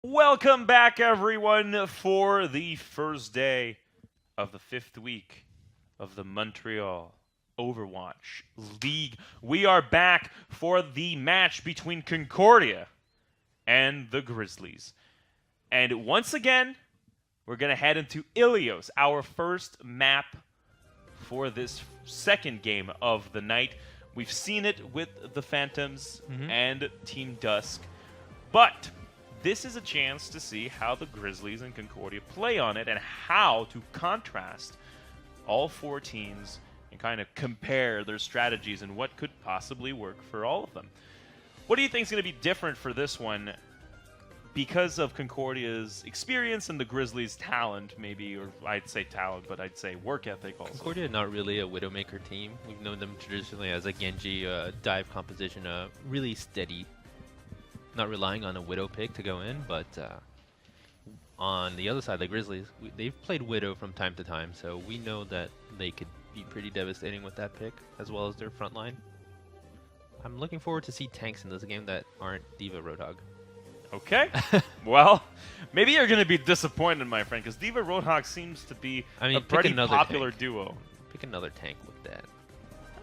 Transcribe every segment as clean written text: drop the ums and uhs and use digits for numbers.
Welcome back, everyone, for the first day of the 5th week of the Montreal Overwatch League. We are back for the match between Concordia and the Grizzlies. And once again, we're going to head into Ilios, our first map for this second game of the night. We've seen it with the Phantoms and Team Dusk, but this is a chance to see how the Grizzlies and Concordia play on it and how to contrast all four teams and kind of compare their strategies and what could possibly work for all of them. What do you think is going to be different for this one because of Concordia's experience and the Grizzlies' talent, maybe, or I'd say talent, but I'd say work ethic also? Concordia not really a Widowmaker team. We've known them traditionally as a Genji dive composition, really steady. Not relying on a Widow pick to go in, but on the other side, the Grizzlies, they've played Widow from time to time, so we know that they could be pretty devastating with that pick, as well as their front line. I'm looking forward to see tanks in this game that aren't D.Va Roadhog. Okay. Well, maybe you're going to be disappointed, my friend, because D.Va Roadhog seems to be a pretty popular duo. Pick another tank with that.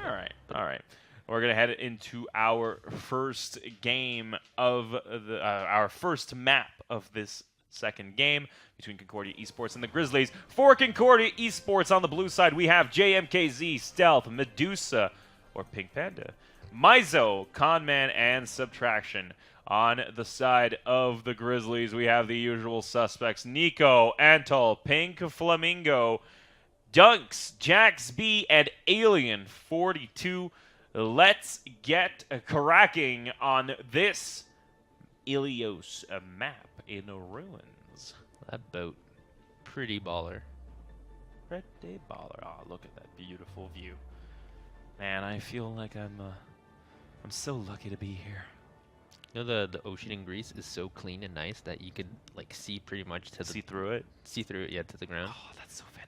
All right. All right. We're going to head into our first game of our first map of this second game between Concordia Esports and the Grizzlies. For Concordia Esports on the blue side, we have JMKZ, Stealth, Medusa, or Pink Panda, Mizo, Conman, and Subtraction. On the side of the Grizzlies, we have the usual suspects: Nico, Antal, Pink Flamingo, Dunks, Jax B, and Alien 42. Let's get cracking on this Ilios map in ruins. That boat, pretty baller. Pretty baller. Oh, look at that beautiful view. Man, I feel like I'm so lucky to be here. You know, the ocean in Greece is so clean and nice that you could like see pretty much to the see through it, yeah, to the ground. Oh, that's so fantastic.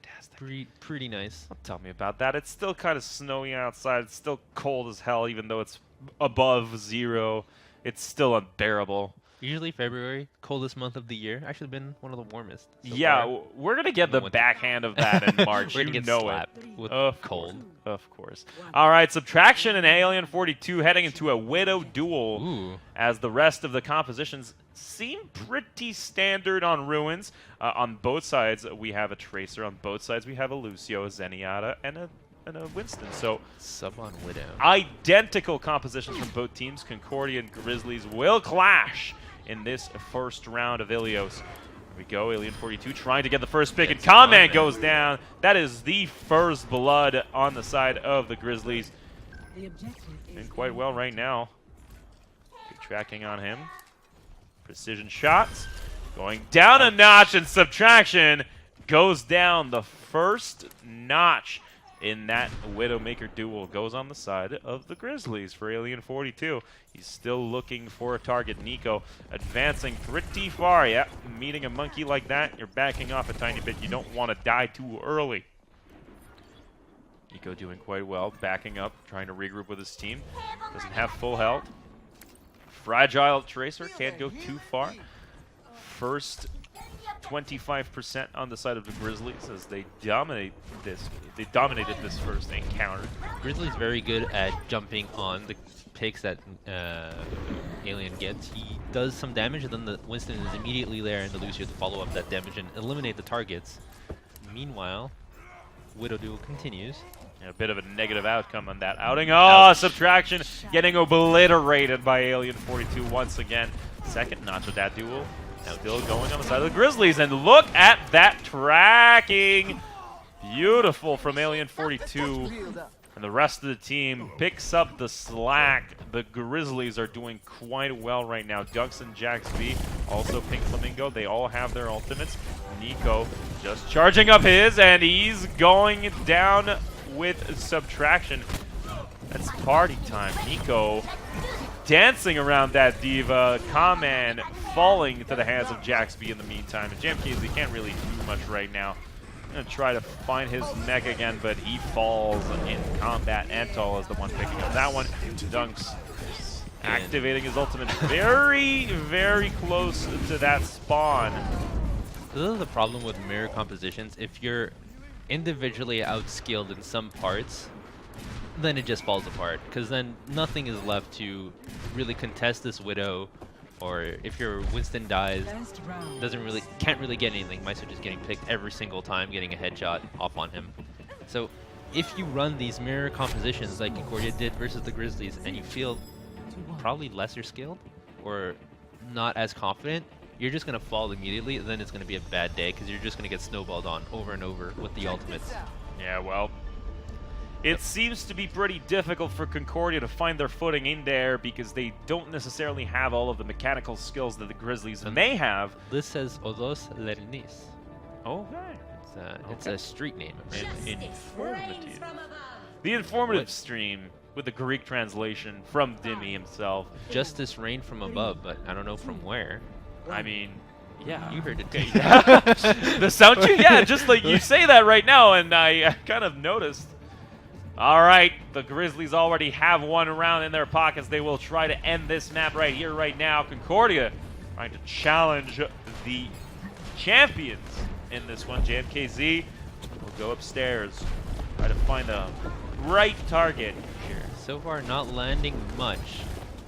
Pretty nice. Well, tell me about that. It's still kind of snowy outside. It's still cold as hell, even though it's above 0. It's still unbearable. Usually February, coldest month of the year. Actually been one of the warmest. So yeah, far. We're going to get the backhand of that in March. We're going to get slapped with cold. Of course. All right, Subtraction and Alien 42 heading into a Widow duel. Ooh. As the rest of the compositions seem pretty standard on Ruins. On both sides, we have a Tracer. On both sides, we have a Lucio, a Zenyatta, and a Winston. So sub on Widow. Identical compositions from both teams. Concordia and Grizzlies will clash in this first round of Ilios. Here we go, Alien 42 trying to get the first pick, and Command goes down. That is the first blood on the side of the Grizzlies. Doing quite well right now. Good tracking on him. Precision shots. Going down a notch, and Subtraction goes down the first notch in that Widowmaker duel. Goes on the side of the Grizzlies for Alien 42. He's still looking for a target. Nico advancing pretty far. Yeah, meeting a monkey like that, you're backing off a tiny bit. You don't want to die too early. Nico doing quite well, backing up, trying to regroup with his team. Doesn't have full health. Fragile Tracer, can't go too far. First 25% on the side of the Grizzlies as they dominate this. They dominated this first encounter. Grizzly's very good at jumping on the picks that Alien gets. He does some damage, and then the Winston is immediately there, and the Lucio to follow up that damage and eliminate the targets. Meanwhile, Widow duel continues. A bit of a negative outcome on that outing. Oh, Subtraction getting obliterated by Alien 42 once again. Second notch of that duel. Still going on the side of the Grizzlies, and look at that tracking. Beautiful from Alien 42. And the rest of the team picks up the slack. The Grizzlies are doing quite well right now. Dunks and Jax B, also Pink Flamingo, they all have their ultimates. Nico just charging up his, and he's going down with Subtraction. That's party time. Nico dancing around that D.Va. Command falling to the hands of Jax B in the meantime. And JMKZ can't really do much right now. Gonna try to find his neck again, but he falls in combat. Antal is the one picking up that one. Dunks Activating his ultimate very, very close to that spawn. This is the problem with mirror compositions. If you're individually outskilled in some parts, then it just falls apart. Because then nothing is left to really contest this Widow. Or if your Winston dies, can't really get anything. Mice are just getting picked every single time, getting a headshot off on him. So if you run these mirror compositions like Concordia did versus the Grizzlies, and you feel probably lesser skilled or not as confident, you're just going to fall immediately, and then it's going to be a bad day because you're just going to get snowballed on over and over with the ultimates. Yeah, well, it seems to be pretty difficult for Concordia to find their footing in there because they don't necessarily have all of the mechanical skills that the Grizzlies may have. This says Odos Lernis. Okay. It's a street name. Informative. The informative stream with the Greek translation from Dimmy himself. Justice rain from above, but I don't know from where. I mean, yeah. You heard it. The sound check? Yeah, just like you say that right now, and I kind of noticed. All right, the Grizzlies already have one round in their pockets. They will try to end this map right here, right now. Concordia trying to challenge the champions in this one. JMKZ will go upstairs, try to find the right target here. So far, not landing much.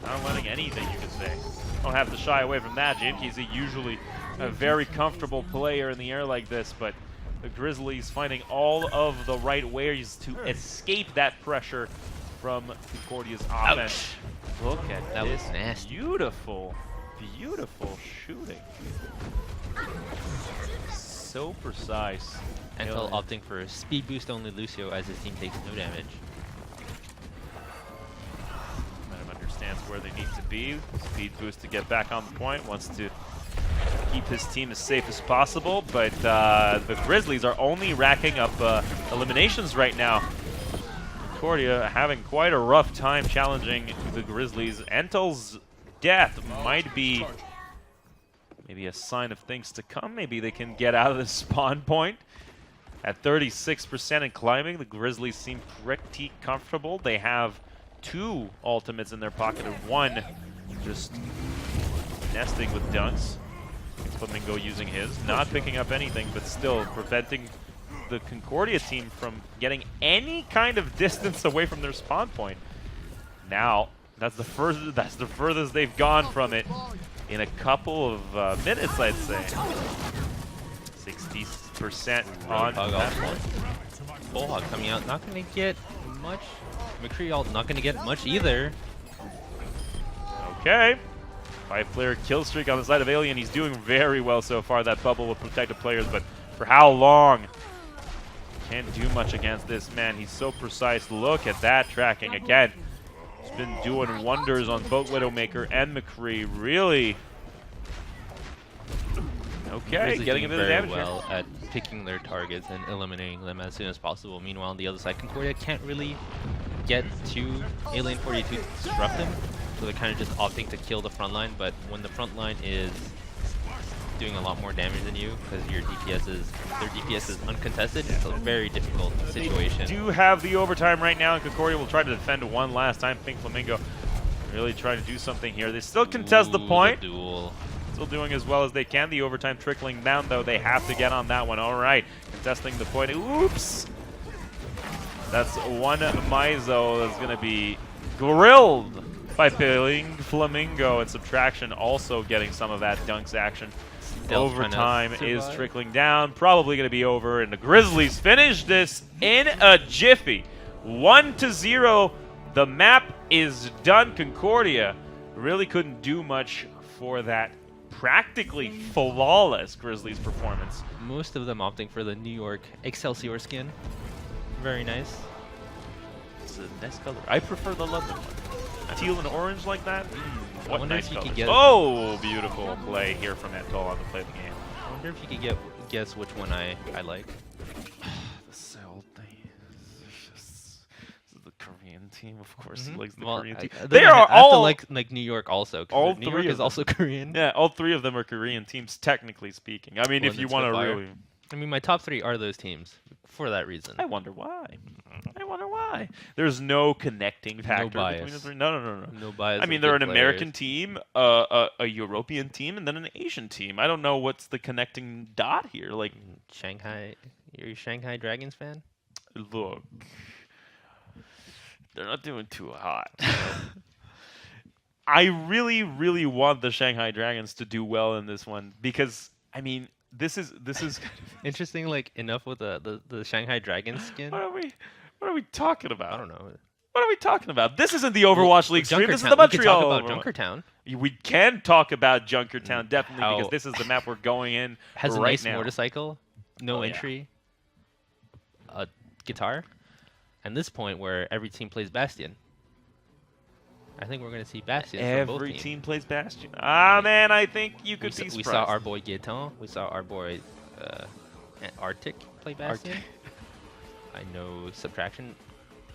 Not landing anything, you could say. Don't have to shy away from that. JMKZ usually a very comfortable player in the air like this, but the Grizzlies finding all of the right ways to escape that pressure from Concordia's offense. Ouch. Look at that this. Was nasty. Beautiful, beautiful shooting. So precise. Until opting for speed boost only Lucio as his team takes no damage. Understands where they need to be. Speed boost to get back on the point. Wants to keep his team as safe as possible, but the Grizzlies are only racking up eliminations right now. Concordia having quite a rough time challenging the Grizzlies. Entel's death might be maybe a sign of things to come. Maybe they can get out of this spawn point. At 36% and climbing, the Grizzlies seem pretty comfortable. They have 2 ultimates in their pocket and 1 just nesting with dunks. Flamingo using his, not picking up anything, but still preventing the Concordia team from getting any kind of distance away from their spawn point. Now, that's the furthest they've gone from it in a couple of minutes, I'd say. 60% on that one. Bullhawk coming out, not going to get much. McCree not going to get much either. Okay. 5-player kill streak on the side of Alien. He's doing very well so far. That bubble will protect the players, but for how long? Can't do much against this man. He's so precise. Look at that tracking again. He's been doing wonders on both Widowmaker and McCree. Really. Okay, getting a bit of damage well at picking their targets and eliminating them as soon as possible. Meanwhile, on the other side, Concordia can't really get to Alien 42 to disrupt them, so they're kind of just opting to kill the front line. But when the front line is doing a lot more damage than you, because their DPS is uncontested, it's a very difficult situation. They do have the overtime right now, and Concordia will try to defend one last time. Pink Flamingo really trying to do something here. They still contest the point. The duel. Still doing as well as they can. The overtime trickling down, though. They have to get on that one. All right, contesting the point. Oops! That's one Mizo that's going to be grilled by Pink Flamingo, and Subtraction also getting some of that dunks action. Overtime is trickling down. Probably going to be over, and the Grizzlies finish this in a jiffy. 1-0. The map is done. Concordia really couldn't do much for that practically flawless Grizzlies performance. Most of them opting for the New York Excelsior skin. Very nice. It's a nice color. I prefer the London one. Teal and orange like that? What nice colors. Oh, beautiful play here from Antal on the play of the game. I wonder if you could guess which one I like. The Seoul thing. This is the Korean team, of course. He likes the Korean team. They are all like New York also. All New York is also Korean. Yeah, all 3 of them are Korean teams, technically speaking. I mean, if you want to really I mean, my top 3 are those teams for that reason. I wonder why. I wonder why. There's no connecting factor between bias. the three. No. No bias. I mean, of they're good an players. American team, a European team, and then an Asian team. I don't know what's the connecting dot here. Like, Shanghai. You're a Shanghai Dragons fan? look, they're not doing too hot. I really, really want the Shanghai Dragons to do well in this one because, I mean, this is Interesting, like, enough with the Shanghai Dragons skin. what are we talking about? I don't know. What are we talking about? This isn't the Overwatch League stream. This is the We could talk Montreal. about Junkertown. We can talk about Junkertown definitely How- because this is the map we're going in Has a right nice now. motorcycle, no Oh, yeah. entry, a guitar, and this point where every team plays Bastion. I think we're going to see Bastion from both Every teams. team plays Bastion. Ah, man, I think you could be We surprised. saw our boy Gaetan. We saw our boy Arctic play Bastion. I know Subtraction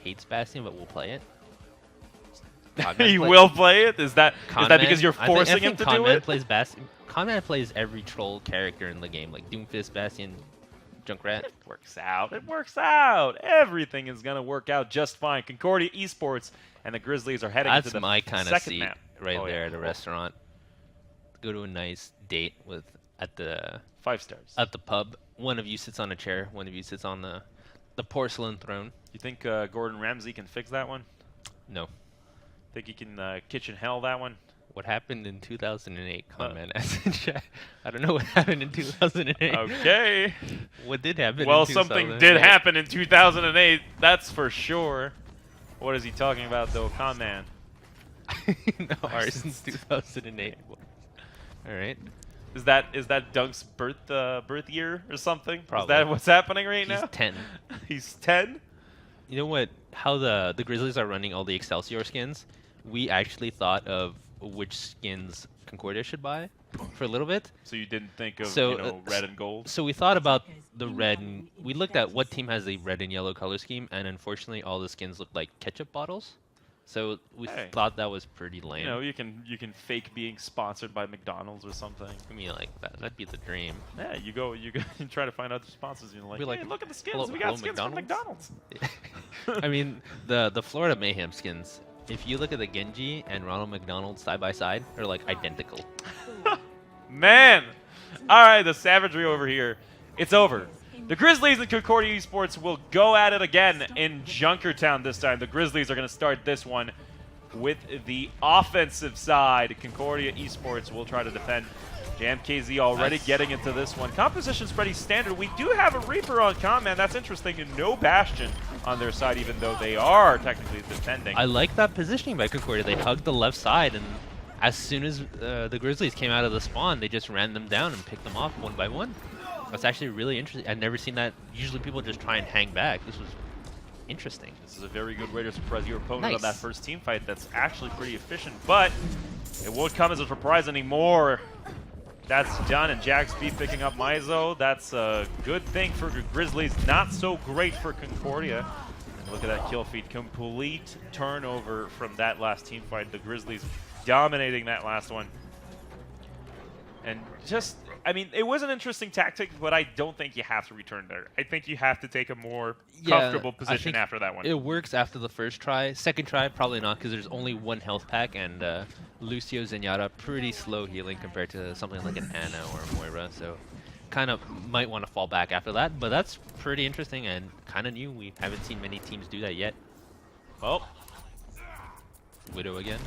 hates Bastion, but we'll play it. He will play it? Is that Conman, because you're forcing I think him to Conman do it? plays Bastion. Conman plays every troll character in the game, like Doomfist, Bastion, Junkrat. It works out. It works out. Everything is going to work out just fine. Concordia Esports and the Grizzlies are heading That's into the my kind of second seat map. right Oh, there yeah. at a restaurant. Go to a nice date with at the 5 stars. pub. One of you sits on a chair. One of you sits on the porcelain throne. You think Gordon Ramsay can fix that one? No. Think he can kitchen hell that one? What happened in 2008? Conman asked in chat. I don't know what happened in 2008. Okay. What did happen? Well, in something 2008? did happen in 2008. That's for sure. What is he talking about, though, Conman? No, ours since 2008. All right. Is that Dunk's birth year or something? Is Probably. that what's happening right He's now? 10. He's 10? You know what? How the Grizzlies are running all the Excelsior skins, we actually thought of which skins Concordia should buy for a little bit. So you didn't think of So, red and gold? So we thought about the red, and we looked at what team has a red and yellow color scheme, and unfortunately all the skins look like ketchup bottles. So we Hey. thought that was pretty lame. You know, you can fake being sponsored by McDonald's or something. I mean, like that'd be the dream. Yeah, you go and try to find out the sponsors. And you're like, We're like, hey, look at the skins. hello- we got hello, skins from McDonald's?" McDonald's. I mean, the Florida Mayhem skins. If you look at the Genji and Ronald McDonald side by side, they're like identical. Man! Alright, the savagery over here. It's over. The Grizzlies and Concordia Esports will go at it again in Junkertown this time. The Grizzlies are going to start this one with the offensive side. Concordia Esports will try to defend. JamKZ already Nice. getting into this one. Composition's pretty standard. We do have a Reaper on Command. That's interesting. And no Bastion on their side, even though they are technically defending. I like that positioning by Concordia. They hugged the left side, and as soon as the Grizzlies came out of the spawn, they just ran them down and picked them off one by one. That's actually really interesting. I've never seen that. Usually people just try and hang back. This was interesting. This is a very good way to surprise your opponent on Nice. that first team fight. That's actually pretty efficient, but it won't come as a surprise anymore. That's done, and Jax B picking up Mizo. That's a good thing for the Grizzlies, not so great for Concordia. And look at that kill feed. Complete turnover from that last team fight. The Grizzlies dominating that last one. And just, I mean, it was an interesting tactic, but I don't think you have to return there. I think you have to take a more comfortable I position think after that one. It works after the first try. Second try, probably not, because there's only one health pack, and Lucio Zenyatta pretty slow healing compared to something like an Ana or a Moira, so kind of might want to fall back after that. But that's pretty interesting and kind of new. We haven't seen many teams do that yet. Well, Widow again.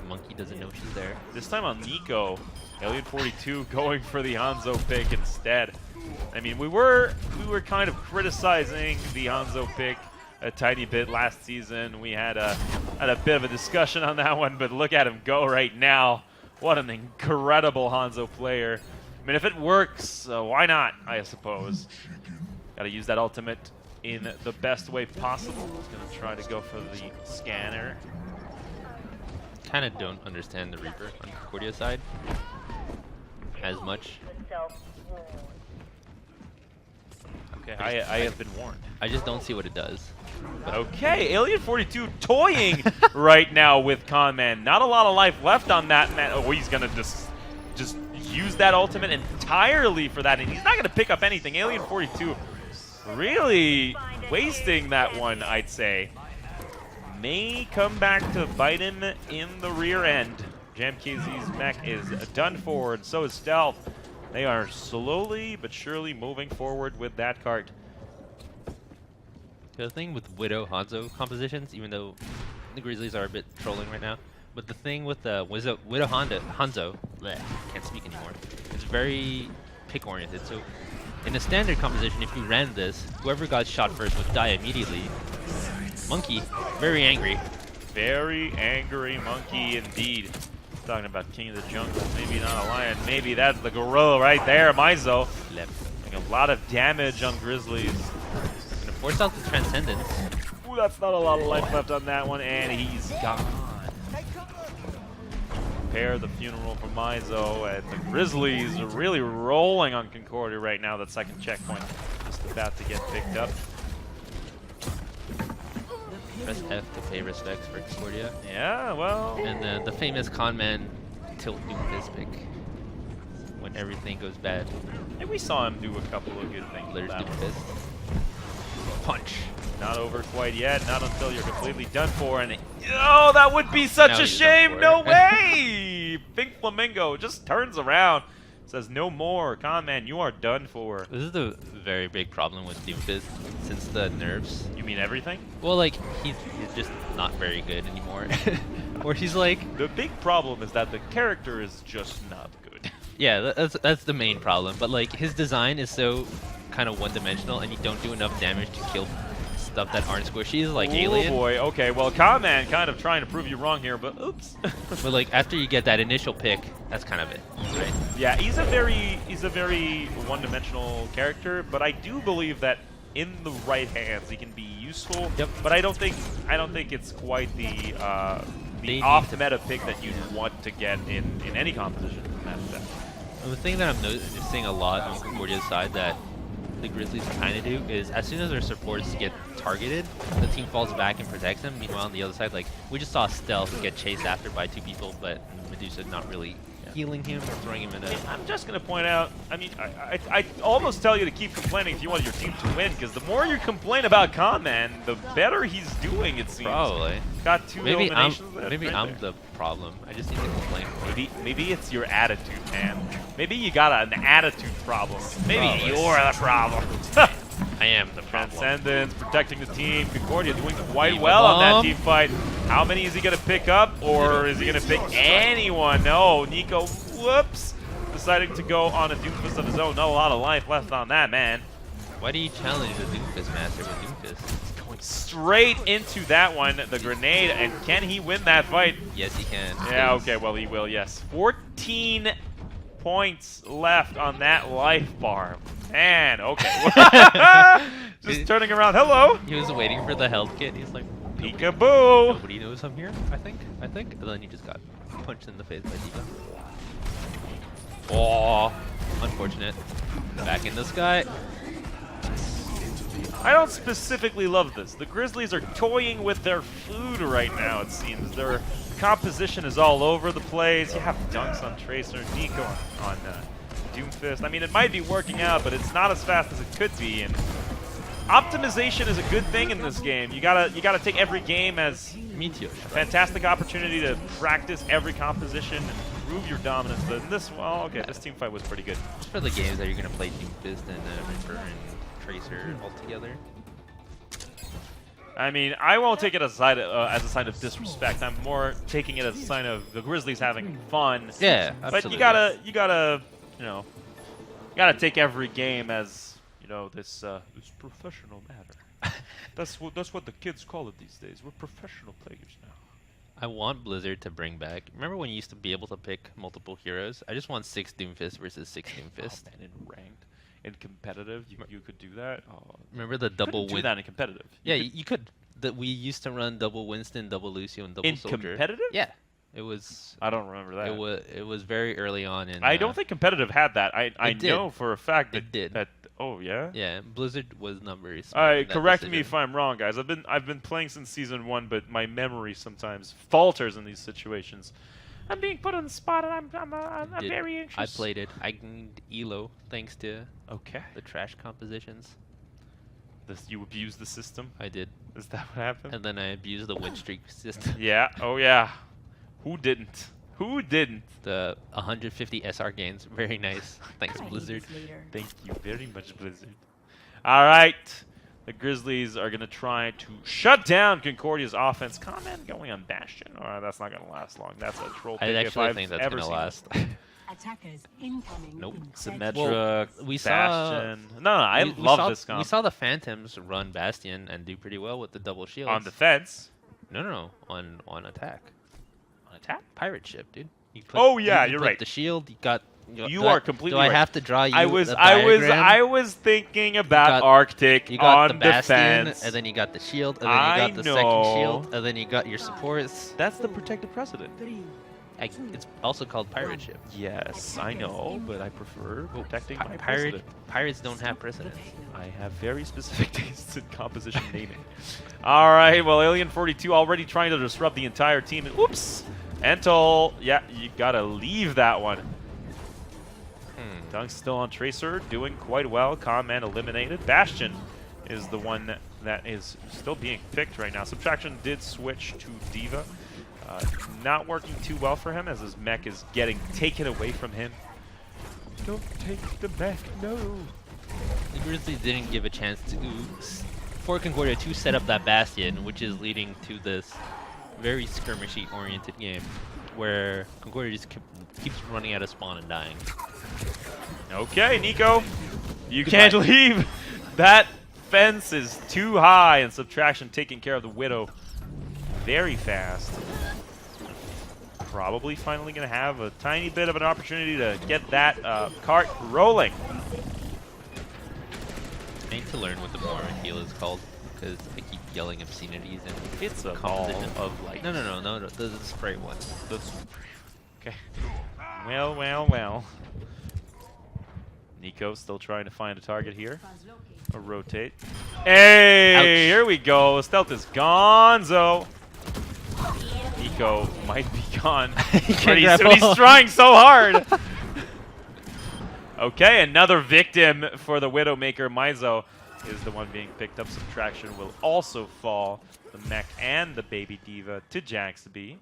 Monkey doesn't know she's there. this time on Nico, Alien 42 going for the Hanzo pick instead. I mean, we were kind of criticizing the Hanzo pick a tiny bit last season. We had a bit of a discussion on that one, but look at him go right now. What an incredible Hanzo player. I mean, if it works, why not, I suppose. Got to use that ultimate in the best way possible. He's going to try to go for the scanner. Kind of don't understand the Reaper on Concordia side as much. Okay, I have been warned. I just don't see what it does. Okay, Alien 42 toying right now with Conman. Not a lot of life left on that man. Oh, he's gonna just just use that ultimate entirely for that, and he's not going to pick up anything. Alien 42 really wasting that one, I'd say. May come back to bite him in the rear end. JamKZ's mech is done for, and so is Stealth. They are slowly but surely moving forward with that cart. The thing with Widow Hanzo compositions, even though the Grizzlies are a bit trolling right now, but the thing with the Widow Hanzo, bleh, can't speak anymore, it's very pick oriented. So in a standard composition, if you ran this, whoever got shot first would die immediately. Monkey, very angry. Very angry Monkey indeed. Talking about King of the Jungle, maybe not a lion, maybe that's the gorilla right there, Mizo. Doing a lot of damage on Grizzlies. Gonna force out the Transcendence. Ooh, that's not a lot of life left on that one, and he's gone. Prepare the funeral for Mizo, and the Grizzlies are really rolling on Concordia right now. That second checkpoint just about to get picked up. Press F to pay respects for Concordia. Yeah, well. And then the famous conman tilt Doomfist pick when everything goes bad. And we saw him do a couple of good things. There's Doomfist. Punch. Not over quite yet. Not until you're completely done for. And oh, that would be such a shame. No way. Pink Flamingo just turns around. Says no more, Conman, you are done for. This is the very big problem with Doomfist since the nerfs. You mean everything? Well, like he's just not very good anymore. Or he's like the big problem is that the character is just not good. Yeah, that's the main problem. But like his design is so kind of one-dimensional, and you don't do enough damage to kill stuff that aren't squishy, like Alien. Oh boy, okay, well Conman kind of trying to prove you wrong here, but oops. But like after you get that initial pick, that's kind of it, right? Yeah, he's a very one-dimensional character, but I do believe that in the right hands he can be useful. Yep. But I don't think it's quite the off-meta pick that you'd want to get in any composition. The thing that I'm noticing a lot on Concordia's side that the Grizzlies kind of do is as soon as their supports get targeted, the team falls back and protects them. Meanwhile, on the other side, like we just saw Stealth get chased after by two people, but Medusa not really healing him or throwing him in a... I'm just going to point out, I mean, I almost tell you to keep complaining if you want your team to win, because the more you complain about Conman, the better he's doing, it seems. Probably. Got two eliminations. Maybe I'm the problem. I just need to complain more. Maybe it's your attitude, man. Maybe you got an attitude problem. Maybe you're the problem. I am the problem. Transcendence, protecting the team. Concordia doing quite well on that team fight. How many is he going to pick up, or is he going to pick anyone? No, Nico, whoops, deciding to go on a Doomfist of his own. Not a lot of life left on that, man. Why do you challenge the Doomfist master with Doomfist? He's going straight into that one, the grenade, and can he win that fight? Yes, he can. Yeah, okay, well, he will, yes. 14 points left on that life bar. Man, okay. Just turning around. Hello. He was waiting for the health kit. He's like, peekaboo. Nobody knows I'm here, I think. And then he just got punched in the face by D.Va. Oh, unfortunate. Back in the sky. I don't specifically love this. The Grizzlies are toying with their food right now, it seems. Their composition is all over the place. You have dunks on Tracer, Nico on Doomfist. I mean, it might be working out, but it's not as fast as it could be. And optimization is a good thing in this game. You gotta take every game as a fantastic opportunity to practice every composition and prove your dominance. But in this, well, okay, this team fight was pretty good. Just for the games that you're gonna play Doomfist and Reaper and Tracer all together. I mean, I won't take it as a sign of disrespect. I'm more taking it as a sign of the Grizzlies having fun. Yeah, absolutely. But you gotta take every game as this professional matter. That's what the kids call it these days. We're professional players now. I want Blizzard to bring back. Remember when you used to be able to pick multiple heroes? I just want 6 Doomfist versus 6 Doomfist. Oh, man, in ranked. In competitive, you could do that. Oh, remember the double win? Do that in competitive. Yeah, you could. We used to run double Winston, double Lucio, and double Soldier. In competitive? Yeah, it was. I don't remember that. It was very early on in. I don't think competitive had that. I know for a fact that it did. Oh yeah. Yeah, Blizzard was numbers. All right, correct me if I'm wrong, guys. I've been playing since season 1, but my memory sometimes falters in these situations. I'm being put on the spot, and I'm Did- very anxious. I played it. I gained elo thanks to Okay. the trash compositions. You abused the system? I did. Is that what happened? And then I abused the win streak system. Yeah. Oh, yeah. Who didn't? Who didn't? The 150 SR gains. Very nice. Thanks, I hate Blizzard. this leader. Thank you very much, Blizzard. All right. The Grizzlies are going to try to shut down Concordia's offense. Comment going on Bastion? Or that's not going to last long. That's a troll pick I if actually I've think that's ever going to seen last. Attackers incoming. Nope. in 30 Symmetra, Well, we saw- Bastion. No, I we love saw, this comp. We saw the Phantoms run Bastion and do pretty well with the double shields. On defense. No. On attack. On attack? Pirate ship, dude. You Oh, yeah, you you're put right. The shield. You got. You do are I, completely Do I right. have to draw you? I was thinking about got- Arctic You got the on Bastion, defense. and then you got the shield, and then I you got the know. second shield, and then you got your supports. That's the protective precedent. 3, It's also called pirate ship. Yes, I know, but I prefer protecting my precedent. Pirates don't have precedence. I have very specific tastes in composition naming. All right, well, Alien 42 already trying to disrupt the entire team. And oops, Entol, yeah, you gotta leave that one. Dunk's still on Tracer, doing quite well. Conman eliminated. Bastion is the one that is still being picked right now. Subtraction did switch to Diva. Not working too well for him as his mech is getting taken away from him. Don't take the mech, no. The Grizzlies didn't give a chance to for Concordia to set up that Bastion, which is leading to this very skirmishy-oriented game where Concordia just keeps running out of spawn and dying. Okay, Nico, you can't leave. That fence is too high, and Subtraction taking care of the Widow very fast. Probably finally going to have a tiny bit of an opportunity to get that cart rolling. I need to learn what the Moira heal is called because I keep yelling obscenities and It's a ball composition. of light. No, the spray one. Okay. Well. Nico still trying to find a target here. A rotate. Hey, Ouch. here we go. Stealth is gonzo. Nico might be gone pretty grab soon. He's all. trying so hard. Okay, another victim for the Widowmaker. Mizo is the one being picked up. Subtraction will also fall. The mech and the baby diva to Jaxby.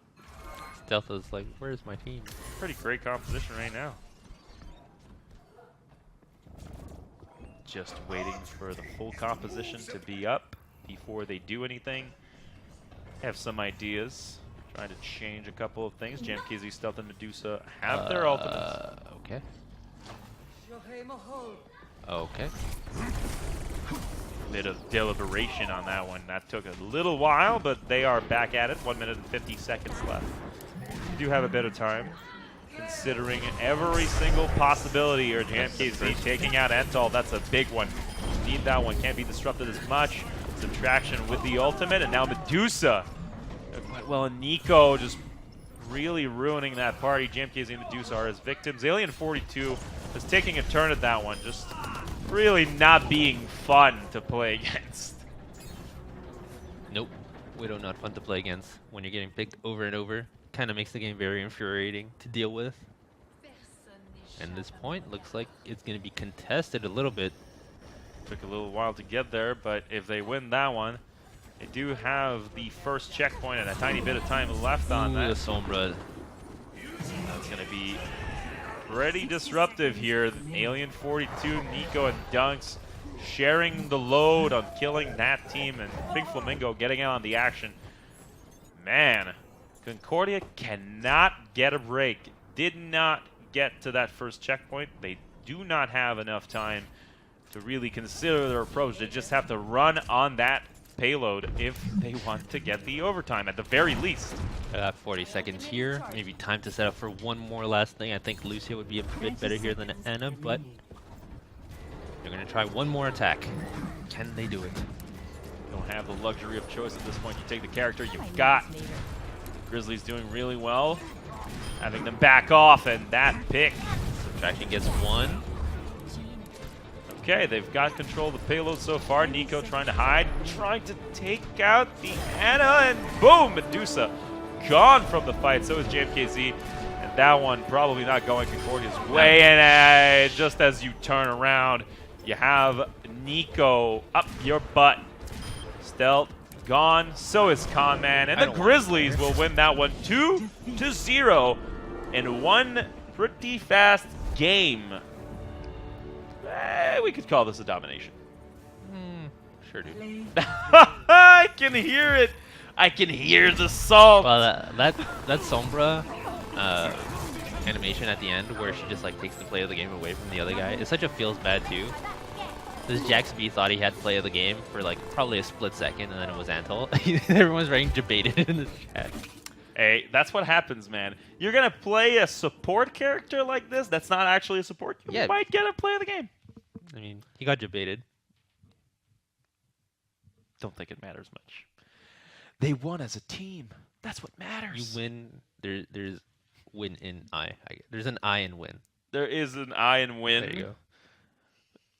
Stealth is like, where's my team? Pretty great composition right now. Just waiting for the full composition to be up before they do anything. Have some ideas. Trying to change a couple of things. Jamkizzy, Stealth, and Medusa have their ultimates. Okay. Okay. Bit of deliberation on that one. That took a little while, but they are back at it. 1 minute and 50 seconds left. You do have a bit of time, considering every single possibility here. JMKZ taking out Entol. That's a big one. Need that one. Can't be disrupted as much. Subtraction with the ultimate, and now Medusa. Quite well, and Nico just really ruining that party. JMKZ and Medusa are his victims. Alien 42 is taking a turn at that one. Just really not being fun to play against. Nope. Widow not fun to play against when you're getting picked over and over. Kind of makes the game very infuriating to deal with. And this point looks like it's going to be contested a little bit. Took a little while to get there, but if they win that one, they do have the first checkpoint and a tiny bit of time left on The that. Sombra. That's going to be pretty disruptive here. Alien 42, Nico, and Dunks sharing the load on killing that team, and Big Flamingo getting out on the action. Man, Concordia cannot get a break. Did not get to that first checkpoint. They do not have enough time to really consider their approach. They just have to run on that payload if they want to get the overtime, at the very least. 40 seconds here. Maybe time to set up for one more last thing. I think Lucio would be a bit better here than Anna, but they're going to try one more attack. Can they do it? Don't have the luxury of choice at this point. You take the character you've got. Grizzlies doing really well. Having them back off, and that pick. Subtraction gets one. Okay, they've got control of the payload so far. Nico trying to hide, trying to take out the Anna, and boom! Medusa gone from the fight. So is JMKZ. And that one probably not going Concordia's way. And just as you turn around, you have Nico up your butt. Stealth gone. So is Conman. And the Grizzlies will win that one 2-0 in one pretty fast game. We could call this a domination. Sure, dude. I can hear it. I can hear the salt. Well, that Sombra animation at the end where she just like takes the play of the game away from the other guy, it such a feels bad too. This Jax B thought he had play of the game for like probably a split second, and then it was Antol. Everyone's writing debated in the chat. Hey, that's what happens, man. You're gonna play a support character like this. That's not actually a support. You might get a play of the game. I mean, he got debated. Don't think it matters much. They won as a team. That's what matters. You win. There's win in I. There's an I in win. There is an I in win. There you go.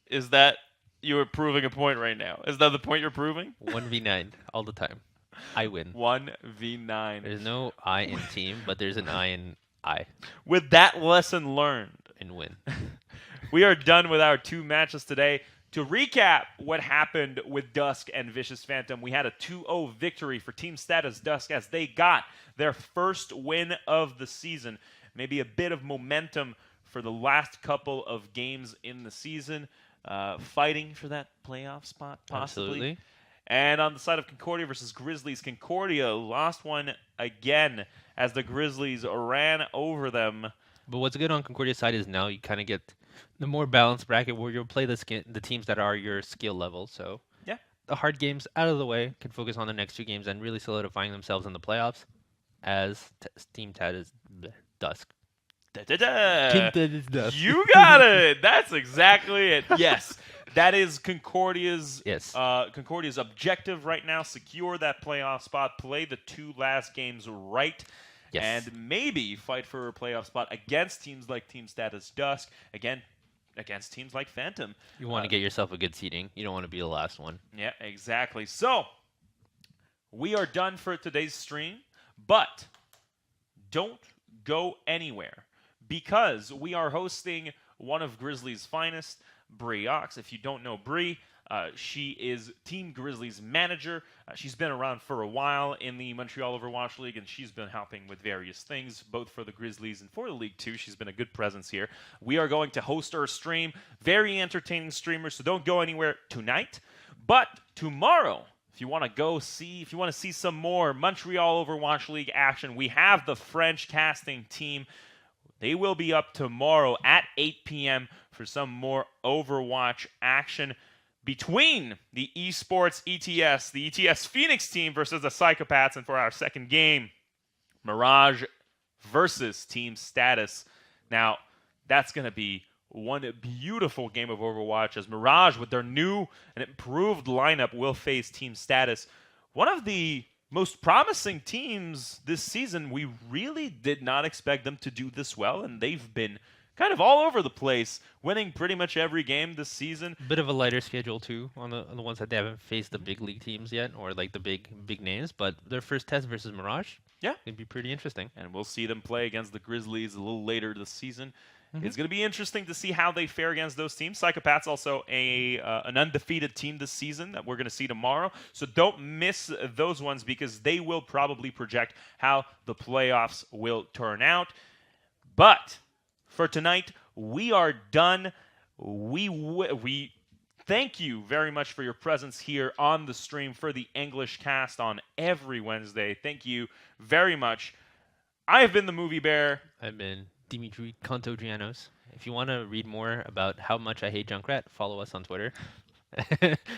Is that you're proving a point right now? Is that the point you're proving? 1v9 all the time. I win. 1v9. There's no I in team, but there's an I in I. With that lesson learned. In win. We are done with our 2 matches today. To recap what happened with Dusk and Vicious Phantom, we had a 2-0 victory for Team Status Dusk as they got their first win of the season. Maybe a bit of momentum for the last couple of games in the season, fighting for that playoff spot, possibly. Absolutely. And on the side of Concordia versus Grizzlies, Concordia lost one again as the Grizzlies ran over them. But what's good on Concordia's side is now you kind of get the more balanced bracket where you'll play the teams that are your skill level. So yeah, the hard games out of the way, can focus on the next 2 games and really solidifying themselves in the playoffs as Team Tad is Dusk. Da, da, da. Team Tad is Dusk. You got it. That's exactly it. Yes, that is Concordia's Concordia's objective right now. Secure that playoff spot. Play the 2 last games right. Yes. And maybe fight for a playoff spot against teams like Team Status Dusk. Again, against teams like Phantom. You want to get yourself a good seating. You don't want to be the last one. Yeah, exactly. So, we are done for today's stream. But don't go anywhere because we are hosting one of Grizzlies' finest, Bree Ox. If you don't know Bree, she is Team Grizzlies manager. She's been around for a while in the Montreal Overwatch League, and she's been helping with various things, both for the Grizzlies and for the League too. She's been a good presence here. We are going to host her stream. Very entertaining streamer, so don't go anywhere tonight. But tomorrow, if you want to see some more Montreal Overwatch League action, we have the French casting team. They will be up tomorrow at 8 p.m. for some more Overwatch action between the Esports ETS, the ETS Phoenix team versus the Psychopaths, and for our second game, Mirage versus Team Status. Now, that's going to be one beautiful game of Overwatch as Mirage, with their new and improved lineup, will face Team Status. One of the most promising teams this season. We really did not expect them to do this well, and they've been kind of all over the place, winning pretty much every game this season. Bit of a lighter schedule too on the ones that they haven't faced the big league teams yet, or like the big names. But their first test versus Mirage, it'd be pretty interesting. And we'll see them play against the Grizzlies a little later this season. It's going to be interesting to see how they fare against those teams. Psychopaths also an undefeated team this season that we're going to see tomorrow. So don't miss those ones because they will probably project how the playoffs will turn out. But for tonight, we are done. We thank you very much for your presence here on the stream for the English cast on every Wednesday. Thank you very much. I have been the Movie Bear. I've been Dimitri Kontodrianos. If you want to read more about how much I hate Junkrat, follow us on Twitter.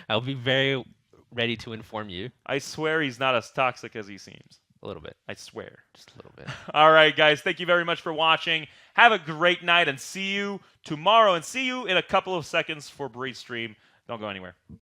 I'll be very ready to inform you. I swear he's not as toxic as he seems. A little bit. I swear. Just a little bit. All right, guys. Thank you very much for watching. Have a great night and see you tomorrow. And see you in a couple of seconds for Bree's stream. Don't go anywhere.